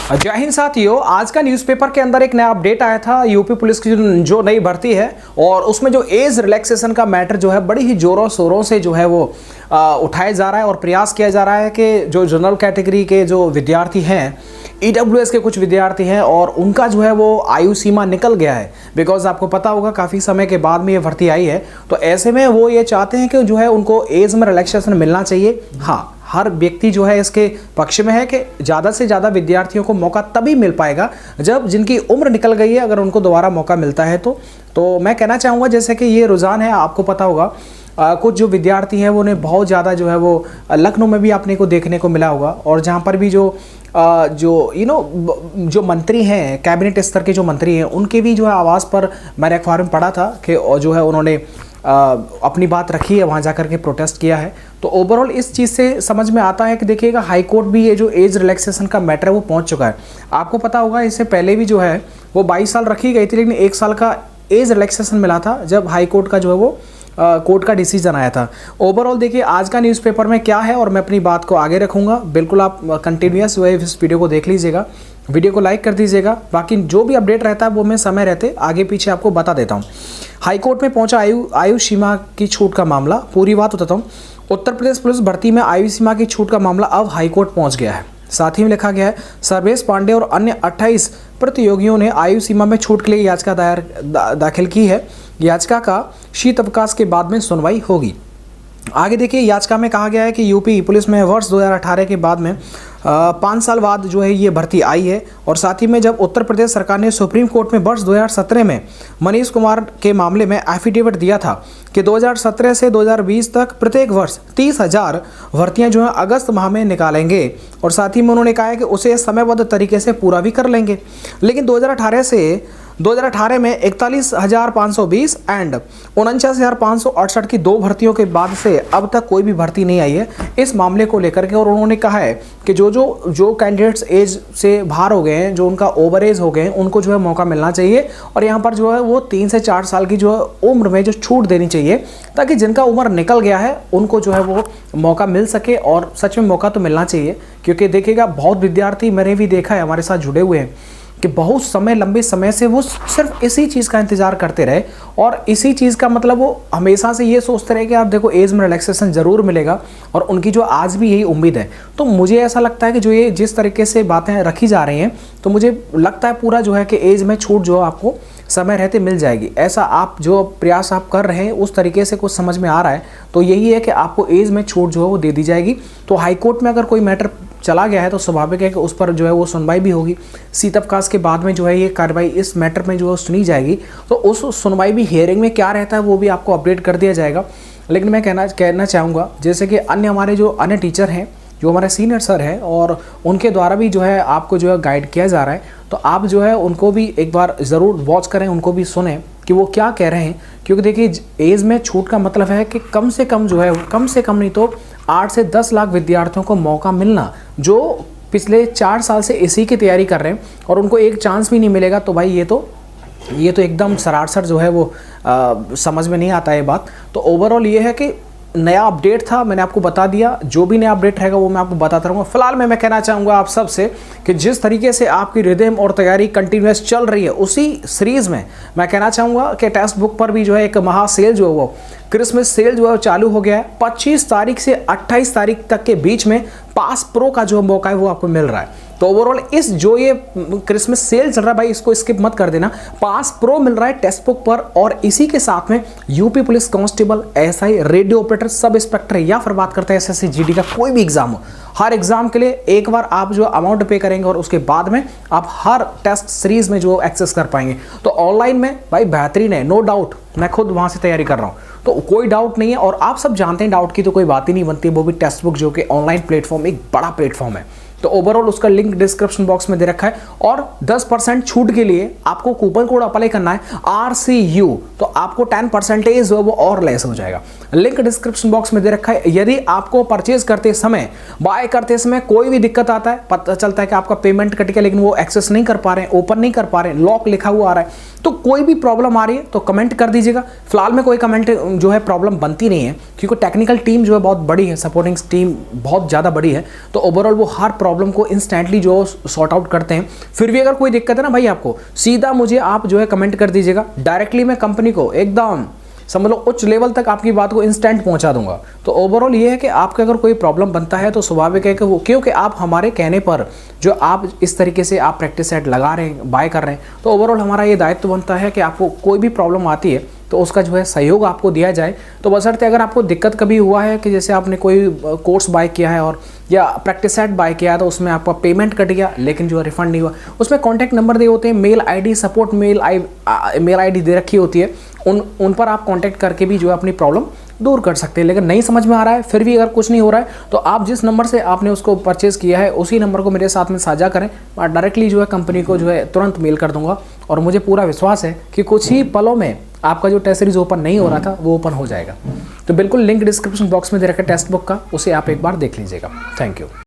जय हिंद साथियों, आज का न्यूज़पेपर के अंदर एक नया अपडेट आया था यूपी पुलिस की जो नई भर्ती है और उसमें जो एज रिलैक्सेशन का मैटर जो है बड़ी ही जोरों शोरों से जो है वो उठाया जा रहा है और प्रयास किया जा रहा है कि जो जनरल कैटेगरी के जो विद्यार्थी हैं, ईडब्ल्यूएस के कुछ विद्यार्थी हैं और उनका जो है वो आयु सीमा निकल गया है। बिकॉज आपको पता होगा काफ़ी समय के बाद में ये भर्ती आई है, तो ऐसे में वो ये चाहते हैं कि जो है उनको एज में रिलैक्सेशन मिलना चाहिए। हाँ, हर व्यक्ति जो है इसके पक्ष में है कि ज़्यादा से ज़्यादा विद्यार्थियों को मौका तभी मिल पाएगा जब जिनकी उम्र निकल गई है, अगर उनको दोबारा मौका मिलता है तो मैं कहना चाहूँगा जैसे कि ये रुझान है, आपको पता होगा कुछ जो विद्यार्थी हैं वो उन्हें बहुत ज़्यादा जो है वो लखनऊ में भी अपने को देखने को मिला होगा और जहाँ पर भी जो जो मंत्री हैं, कैबिनेट स्तर के जो मंत्री हैं, उनके भी जो है आवाज़ पर मैंने अखबार में पढ़ा था कि जो है उन्होंने अपनी बात रखी है, वहाँ जाकर के प्रोटेस्ट किया है। तो ओवरऑल इस चीज़ से समझ में आता है कि देखिएगा हाई कोर्ट भी ये जो एज रिलैक्सेशन का मैटर है वो पहुँच चुका है। आपको पता होगा इससे पहले भी जो है वो 22 साल रखी गई थी, लेकिन 1 साल का एज रिलैक्सेशन मिला था जब हाई कोर्ट का जो है वो कोर्ट का डिसीजन आया था। ओवरऑल देखिए आज का न्यूज़पेपर में क्या है और मैं अपनी बात को आगे रखूँगा। बिल्कुल आप कंटिन्यूस वे इस वीडियो को देख लीजिएगा, वीडियो को लाइक कर दीजिएगा। बाकी जो भी अपडेट रहता है वो मैं समय रहते आगे पीछे आपको बता देता हूँ। हाई कोर्ट में पहुंचा आयु सीमा की छूट का मामला, पूरी बात बताता हूँ। उत्तर प्रदेश पुलिस भर्ती में आयु सीमा की छूट का मामला अब हाई कोर्ट पहुंच गया है। साथ ही में लिखा गया है सर्वेश पांडे और अन्य 28 प्रतियोगियों ने आयु सीमा में छूट के लिए याचिका दाखिल की है। याचिका का शीत अवकाश के बाद में सुनवाई होगी। आगे देखिए याचिका में कहा गया है कि यूपी पुलिस में वर्ष 2018 के बाद में 5 साल बाद जो है ये भर्ती आई है और साथ ही में जब उत्तर प्रदेश सरकार ने सुप्रीम कोर्ट में वर्ष 2017 में मनीष कुमार के मामले में एफिडेविट दिया था कि 2017 से 2020 तक प्रत्येक वर्ष 30,000 भर्तियां जो है अगस्त माह में निकालेंगे और साथ ही में उन्होंने कहा है कि उसे समयबद्ध तरीके से पूरा भी कर लेंगे। लेकिन 2018 में 41,520 एंड 49,568 की 2 भर्तियों के बाद से अब तक कोई भी भर्ती नहीं आई है इस मामले को लेकर के। और उन्होंने कहा है कि जो कैंडिडेट्स एज से बाहर हो गए हैं, जो उनका ओवर एज हो गए हैं, उनको जो है मौका मिलना चाहिए और यहाँ पर जो है वो 3 से 4 साल की जो है उम्र में जो छूट देनी चाहिए ताकि जिनका उम्र निकल गया है उनको जो है वो मौका मिल सके। और सच में मौका तो मिलना चाहिए क्योंकि देखिएगा बहुत विद्यार्थी मैंने भी देखा है हमारे साथ जुड़े हुए हैं कि बहुत समय लंबे समय से वो सिर्फ इसी चीज़ का इंतज़ार करते रहे और इसी चीज़ का मतलब वो हमेशा से ये सोचते रहे कि आप देखो एज में रिलैक्सेशन ज़रूर मिलेगा और उनकी जो आज भी यही उम्मीद है। तो मुझे ऐसा लगता है कि जो ये जिस तरीके से बातें रखी जा रही हैं तो मुझे लगता है पूरा जो है कि एज में छूट जो आपको समय रहते मिल जाएगी। ऐसा आप जो प्रयास आप कर रहे हैं उस तरीके से कुछ समझ में आ रहा है तो यही है कि आपको एज में छूट जो है वो दे दी जाएगी। तो हाई कोर्ट में अगर कोई मैटर चला गया है तो स्वाभाविक है कि उस पर जो है वो सुनवाई भी होगी। शीत अवकाश के बाद में जो है ये कार्रवाई इस मैटर में जो है सुनी जाएगी तो उस सुनवाई भी हियरिंग में क्या रहता है वो भी आपको अपडेट कर दिया जाएगा। लेकिन मैं कहना चाहूँगा जैसे कि हमारे जो अन्य टीचर हैं, जो हमारे सीनियर सर हैं और उनके द्वारा भी जो है आपको जो है गाइड किया जा रहा है तो आप जो है उनको भी एक बार ज़रूर वॉच करें, उनको भी सुने कि वो क्या कह रहे हैं। क्योंकि देखिए एज में छूट का मतलब है कि कम से कम जो है कम से कम नहीं तो 8 से 10 लाख विद्यार्थियों को मौका मिलना जो पिछले 4 साल से इसी की तैयारी कर रहे हैं और उनको एक चांस भी नहीं मिलेगा। तो भाई ये तो एकदम सरासर जो है वो समझ में नहीं आता है बात। तो ओवरऑल ये है कि नया अपडेट था, मैंने आपको बता दिया। जो भी नया अपडेट रहेगा वो मैं आपको बताता रहूँगा। फिलहाल मैं कहना चाहूँगा आप सबसे कि जिस तरीके से आपकी रिदम और तैयारी कंटिन्यूस चल रही है उसी सीरीज़ में मैं कहना चाहूँगा कि टेक्स्ट बुक पर भी जो है एक महा सेल जो है वो क्रिसमस सेल जो है चालू हो गया है। 25 तारीख से 28 तारीख तक के बीच में पास प्रो का जो मौका है वो आपको मिल रहा है। तो ओवरऑल इस जो ये क्रिसमस सेल चल रहा है भाई इसको स्किप मत कर देना। पास प्रो मिल रहा है टेक्स्ट बुक पर और इसी के साथ में UP police constable, SI, radio operator, sub inspector या फिर बात करते हैं एसएससी जीडी का कोई भी एग्जाम हो, हर एग्जाम के लिए एक बार आप जो अमाउंट पे करेंगे और उसके बाद में आप हर टेस्ट सीरीज में जो एक्सेस कर पाएंगे। तो ऑनलाइन में भाई बेहतरीन है, नो डाउट। मैं खुद वहाँ से तैयारी कर रहा हूँ तो कोई डाउट नहीं है और आप सब जानते हैं डाउट की तो कोई बात ही नहीं बनती। वो भी टेक्स्ट बुक जो कि ऑनलाइन प्लेटफॉर्म एक बड़ा प्लेटफॉर्म है। तो ओवरऑल उसका लिंक डिस्क्रिप्शन बॉक्स में दे रखा है और 10% छूट के लिए आपको कूपन कोड अप्लाई करना है RCU, तो आपको 10% जो वो और लेस हो जाएगा। लिंक डिस्क्रिप्शन बॉक्स में दे रखा है। यदि आपको परचेज करते समय, बाय करते समय कोई भी दिक्कत आता है, पता चलता है कि आपका पेमेंट कट गया लेकिन वो एक्सेस नहीं कर पा रहे हैं, ओपन नहीं कर पा रहे हैं, लॉक लिखा हुआ आ रहा है, तो कोई भी प्रॉब्लम आ रही है तो कमेंट कर दीजिएगा। फिलहाल में कोई कमेंट जो है प्रॉब्लम बनती नहीं है क्योंकि टेक्निकल टीम जो है बहुत बड़ी है, सपोर्टिंग टीम बहुत ज़्यादा बड़ी है, तो ओवरऑल वो हर प्रॉब्लम प्रॉब्लम को इंस्टेंटली जो सॉर्ट आउट करते हैं। फिर भी अगर कोई दिक्कत है ना भाई आपको, सीधा मुझे आप जो है कमेंट कर दीजिएगा, डायरेक्टली मैं कंपनी को एकदम समझ लो उच्च लेवल तक आपकी बात को इंस्टेंट पहुंचा दूंगा। तो ओवरऑल ये है कि आपके अगर कोई प्रॉब्लम बनता है तो स्वाभाविक है कि वो, क्योंकि आप हमारे कहने पर जो आप इस तरीके से आप प्रैक्टिस सेट लगा रहे हैं, बाय कर रहे हैं, तो ओवरऑल हमारा ये दायित्व बनता है कि आपको कोई भी प्रॉब्लम आती है तो उसका जो है सहयोग आपको दिया जाए। तो बशर्ते अगर आपको दिक्कत कभी हुआ है कि जैसे आपने कोई कोर्स बाय किया है और या प्रैक्टिस सेट बाय किया है तो उसमें आपका पेमेंट कट गया लेकिन जो है रिफंड नहीं हुआ, उसमें कॉन्टैक्ट नंबर दिए होते हैं, mail ID, support mail ID दे रखी होती है, उन पर आप कांटेक्ट करके भी जो है अपनी प्रॉब्लम दूर कर सकते हैं। लेकिन नहीं समझ में आ रहा है, फिर भी अगर कुछ नहीं हो रहा है, तो आप जिस नंबर से आपने उसको परचेज़ किया है उसी नंबर को मेरे साथ में साझा करें। मैं डायरेक्टली जो है कंपनी को जो है तुरंत मेल कर दूंगा और मुझे पूरा विश्वास है कि कुछ ही पलों में आपका जो टेस्ट सीरीज ओपन नहीं हो रहा था वो ओपन हो जाएगा। तो बिल्कुल लिंक डिस्क्रिप्शन बॉक्स में दे रखा है टेक्स्ट बुक का, उसे आप एक बार देख लीजिएगा। Thank you.